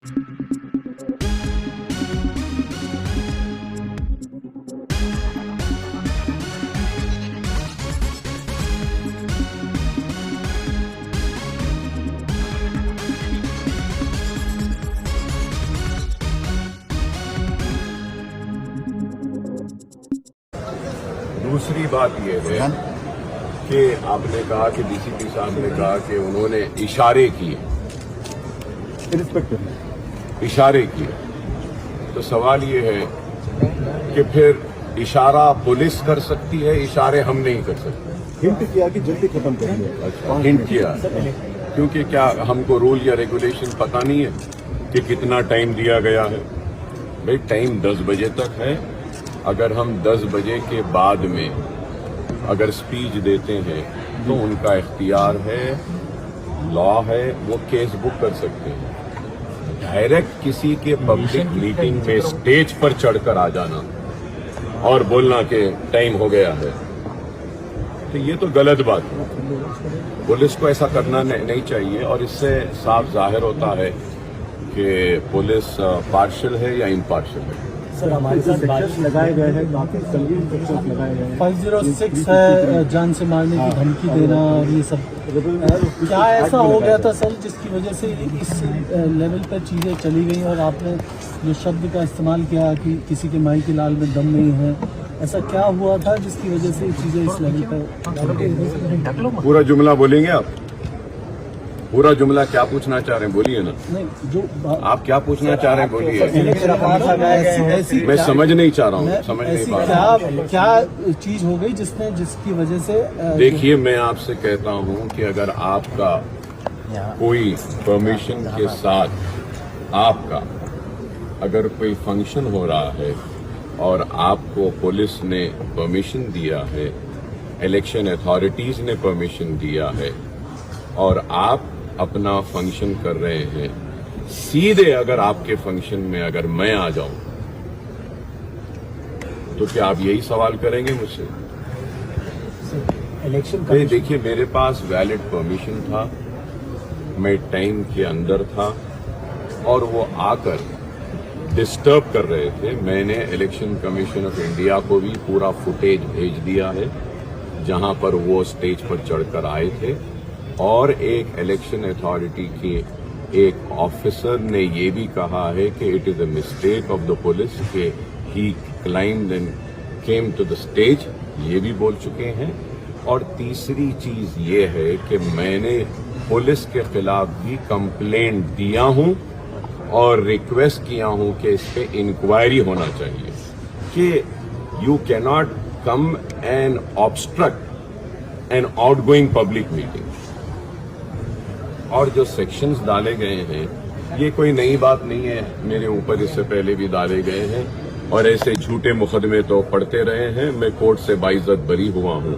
दूसरी बात यह है कि आपने कहा कि डीसीपी साहब ने कहा कि उन्होंने इशारे किए, इशारे किए। तो सवाल ये है कि फिर इशारा पुलिस कर सकती है, इशारे हम नहीं कर सकते। हिंट किया कि जल्दी खत्म करिए। अच्छा, हिंट किया, क्योंकि क्या हमको रूल या रेगुलेशन पता नहीं है कि कितना टाइम दिया गया है? भाई टाइम 10 बजे तक है। अगर हम 10 बजे के बाद में अगर स्पीच देते हैं तो उनका इख्तियार है, लॉ है, वो केस बुक कर सकते हैं। डायरेक्ट किसी के पब्लिक मीटिंग में स्टेज पर चढ़कर आ जाना और बोलना कि टाइम हो गया है, तो ये तो गलत बात है। पुलिस को ऐसा करना नहीं चाहिए। और इससे साफ जाहिर होता है कि पुलिस पार्शियल है या इम्पार्शियल है। सर हमारे साथ सेक्शंस लगाए गए हैं, काफी संगीन सेक्शंस लगाए गए हैं। 506 है, जान से मारने की धमकी देना और ये सब। क्या ऐसा हो गया था सर जिसकी वजह से इस लेवल पर चीज़ें चली गई और आपने जो शब्द का इस्तेमाल किया कि किसी के माई की लाल में दम नहीं है, ऐसा क्या हुआ था जिसकी वजह से चीज़ें इस लेवल पर? पूरा जुमला बोलेंगे आप? पूरा जुमला क्या पूछना चाह रहे हैं बोलिए ना। नहीं, जो आप क्या पूछना चाह रहे हैं बोलिए। मैं समझ नहीं चाह रहा हूँ, समझ नहीं पा रहा हूँ। क्या चीज हो गई जिसकी वजह से? देखिए, मैं आपसे कहता हूँ कि अगर आपका कोई परमिशन के साथ आपका अगर कोई फंक्शन हो रहा है और आपको पुलिस ने परमिशन दिया है, इलेक्शन अथॉरिटीज ने परमिशन दिया है और आप अपना फंक्शन कर रहे हैं, सीधे अगर आपके फंक्शन में अगर मैं आ जाऊं तो क्या आप यही सवाल करेंगे मुझसे? इलेक्शन भाई देखिए, मेरे पास वैलिड परमिशन था, मैं टाइम के अंदर था और वो आकर डिस्टर्ब कर रहे थे। मैंने इलेक्शन कमीशन ऑफ इंडिया को भी पूरा फुटेज भेज दिया है जहां पर वो स्टेज पर चढ़कर आए थे और एक इलेक्शन अथॉरिटी के एक ऑफिसर ने ये भी कहा है कि it is a mistake of the police कि he climbed and came to the stage, ये भी बोल चुके हैं। और तीसरी चीज ये है कि मैंने पुलिस के खिलाफ भी कंप्लेंट दिया हूं और रिक्वेस्ट किया हूं कि इस पे इंक्वायरी होना चाहिए कि you can not come and obstruct an outgoing public meeting. और जो सेक्शंस डाले गए हैं ये कोई नई बात नहीं है, मेरे ऊपर इससे पहले भी डाले गए हैं और ऐसे झूठे मुकदमे तो पड़ते रहे हैं। मैं कोर्ट से बाइज्जत बरी हुआ हूं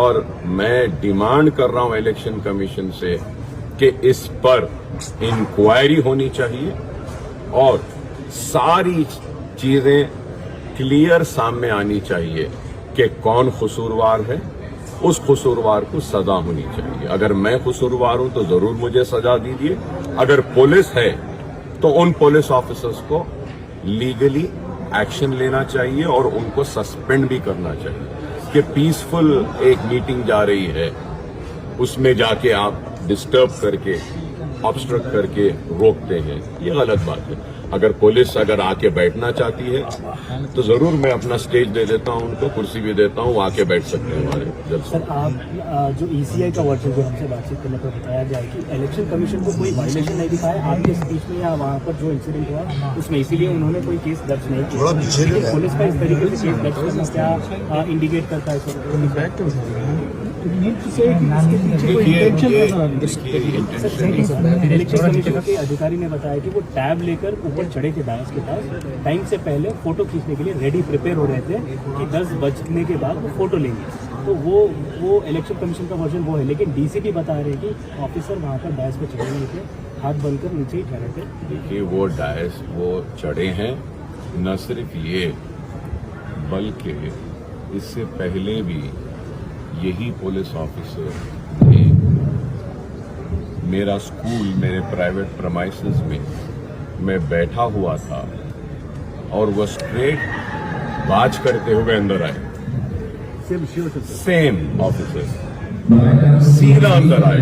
और मैं डिमांड कर रहा हूं इलेक्शन कमीशन से कि इस पर इंक्वायरी होनी चाहिए और सारी चीजें क्लियर सामने आनी चाहिए कि कौन कसूरवार है, उस कसूरवार को सजा होनी चाहिए। अगर मैं कसूरवार हूं तो जरूर मुझे सजा दीजिए। अगर पुलिस है तो उन पुलिस ऑफिसर्स को लीगली एक्शन लेना चाहिए और उनको सस्पेंड भी करना चाहिए कि पीसफुल एक मीटिंग जा रही है उसमें जाके आप डिस्टर्ब करके ऑब्स्ट्रक्ट करके रोकते हैं, ये गलत बात है। अगर पुलिस अगर आके बैठना चाहती है तो जरूर मैं अपना स्टेज दे देता हूं, उनको कुर्सी भी देता हूं, आके बैठ सकते हैं हमारे जल्द। सर आप जो ईसीआई का वर्चुअल जो हमसे बातचीत करने पर बताया गया कि इलेक्शन कमीशन को कोई वायलेशन नहीं दिखाया आपके स्पीच में या वहाँ पर जो इंसिडेंट हुआ उसमें, इसीलिए उन्होंने कोई केस दर्ज नहीं किया। पुलिस का इस तरीके से केस दर्ज करना क्या इंडिकेट करता है सर? इलेक्शन कमीशन के अधिकारी ने बताया कि वो टैब लेकर ऊपर चढ़े थे डायस के पास, टाइम से पहले फोटो खींचने के लिए रेडी प्रिपेयर हो रहे थे कि 10 बजने के बाद वो फोटो लेंगे। तो वो इलेक्शन कमीशन का वर्जन वो है, लेकिन डीसीपी बता रहे कि ऑफिसर वहाँ पर डायस पे चढ़े नहीं थे, हाथ बनकर नीचे ही ठहरे थे। देखिए, वो डायस वो चढ़े हैं, न सिर्फ ये बल्कि इससे पहले भी यही पुलिस ऑफिसर थे। मेरा स्कूल मेरे प्राइवेट प्रमाइसेस में मैं बैठा हुआ था और वो स्ट्रेट बाज करते हुए अंदर आए, सेम ऑफिसर सीधा अंदर आए।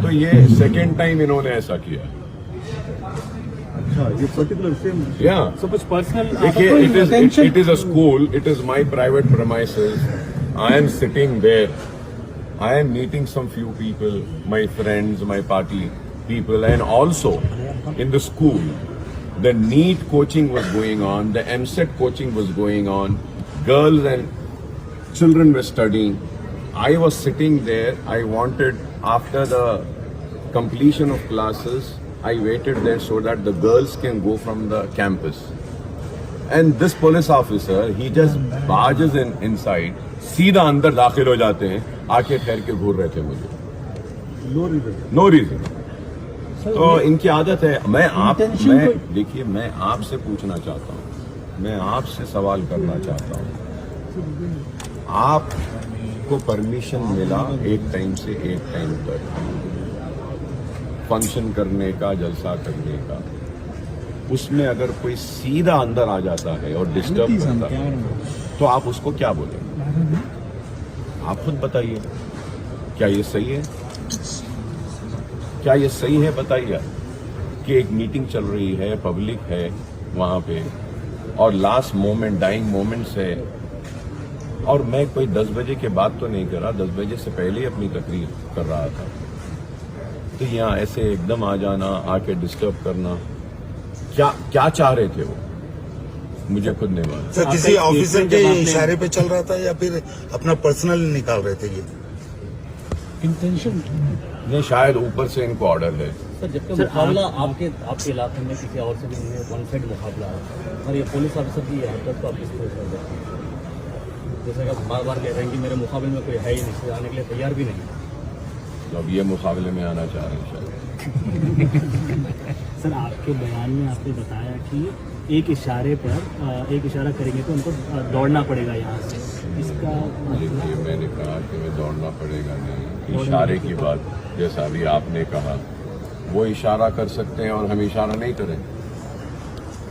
तो ये सेकेंड टाइम इन्होंने ऐसा किया। ये पर्टिकुलर सेम या So कुछ पर्सनल देखिए, it is a school, it is my private premises. I am sitting there. I am meeting some few people, my friends, my party people, and also in the school, the NEET coaching was going on, the MSET coaching was going on, girls and children were studying. I was sitting there. I wanted, after the completion of classes, I waited there so that the girls can go from the campus. And this police officer, he just barges inside, सीधा अंदर दाखिल हो जाते हैं, आके ठहर के घूर रहे थे मुझे, नो रीजन। तो इनकी आदत है। मैं देखिए, मैं आपसे पूछना चाहता हूँ, मैं आपसे सवाल करना चाहता हूँ, आपको परमिशन मिला एक टाइम से एक टाइम तक फंक्शन करने का, जलसा करने का, उसमें अगर कोई सीधा अंदर आ जाता है और डिस्टर्ब करता है तो आप उसको क्या बोलेंगे? आप खुद बताइए, क्या ये सही है? क्या ये सही है? बताइए कि एक मीटिंग चल रही है, पब्लिक है वहां पे, और लास्ट मोमेंट, डाइंग मोमेंट्स है, और मैं कोई 10 बजे के बाद तो नहीं कर रहा, 10 बजे से पहले ही अपनी तकरीर कर रहा था। तो यहाँ ऐसे एकदम आ जाना, आके डिस्टर्ब करना, क्या चाह रहे थे वो, मुझे खुद नहीं मालूम। सर, किसी ऑफिसर के इशारे पे चल रहा था या फिर अपना पर्सनल निकाल रहे थे ये? इंटेंशन नहीं, शायद ऊपर से इनको ऑर्डर है। सर, जबकि मुकाबला आपके इलाके में किसी और से भी नहीं, वन साइड मुकाबला है, और ये पुलिस ऑफिसर की हरकत को आप किस तरह कर देते हैं? जैसे कि आप बार बार कह रहे हैं कि मेरे मुकाबले में कोई है ही नहीं, आने के लिए तैयार भी नहीं। तो अब ये मुकाबले में आना चाह रहे हैं शायद। सर, आपके बयान में आपने बताया कि एक इशारे पर एक इशारा करेंगे तो उनको दौड़ना पड़ेगा यहाँ से, इसका देखिए, मैंने कहा कि मैं दौड़ना पड़ेगा नहीं, इशारे की बात जैसा अभी आपने कहा, वो इशारा कर सकते हैं और हम इशारा नहीं करें,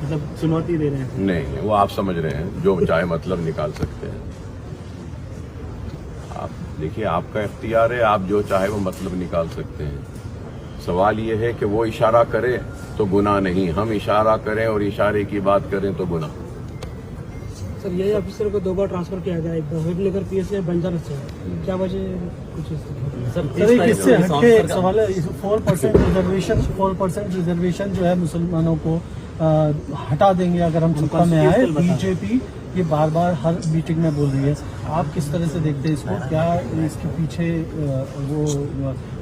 मतलब चुनौती दे रहे हैं? नहीं, वो आप समझ रहे हैं, जो चाहे मतलब निकाल सकते हैं। आप देखिए, आपका इख्तियार है, आप जो चाहे वो मतलब निकाल सकते हैं। सवाल ये है कि वो इशारा करे तो गुनाह नहीं, हम इशारा करें और इशारे की बात करें तो गुनाह। सर, यही ऑफिसर को 2 बार ट्रांसफर किया गया, एक विजयनगर पीएस या बंजारा से, क्या वजह कुछ? सर, इससे हटके एक सवाल है, 4% रिजर्वेशन, 4% रिजर्वेशन जो है मुसलमानों को हटा देंगे अगर हम सत्ता में आए, बीजेपी ये बार बार हर मीटिंग में बोल रही है। आप किस तरह से देखते हैं इसको? क्या इसके पीछे वो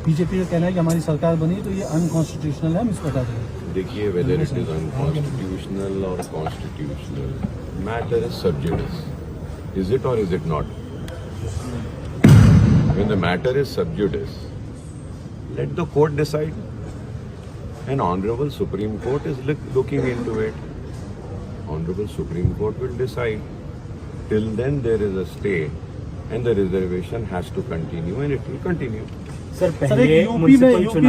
बीजेपी का कहना है कि हमारी सरकार बनी तो ये अनकॉन्स्टिट्यूशनल है, हम इसको हटा देंगे? देखिए, वेदर इट इज अनकॉन्स्टिट्यूशनल और constitutional, matter is sub judice, is it और is it not? When the matter is sub judice, let the court decide, an honourable supreme court is looking into it, Honorable Supreme Court will decide. Till then there is a stay and the reservation has to continue and it will continue. Sir, पहले UP में municipal चुनाव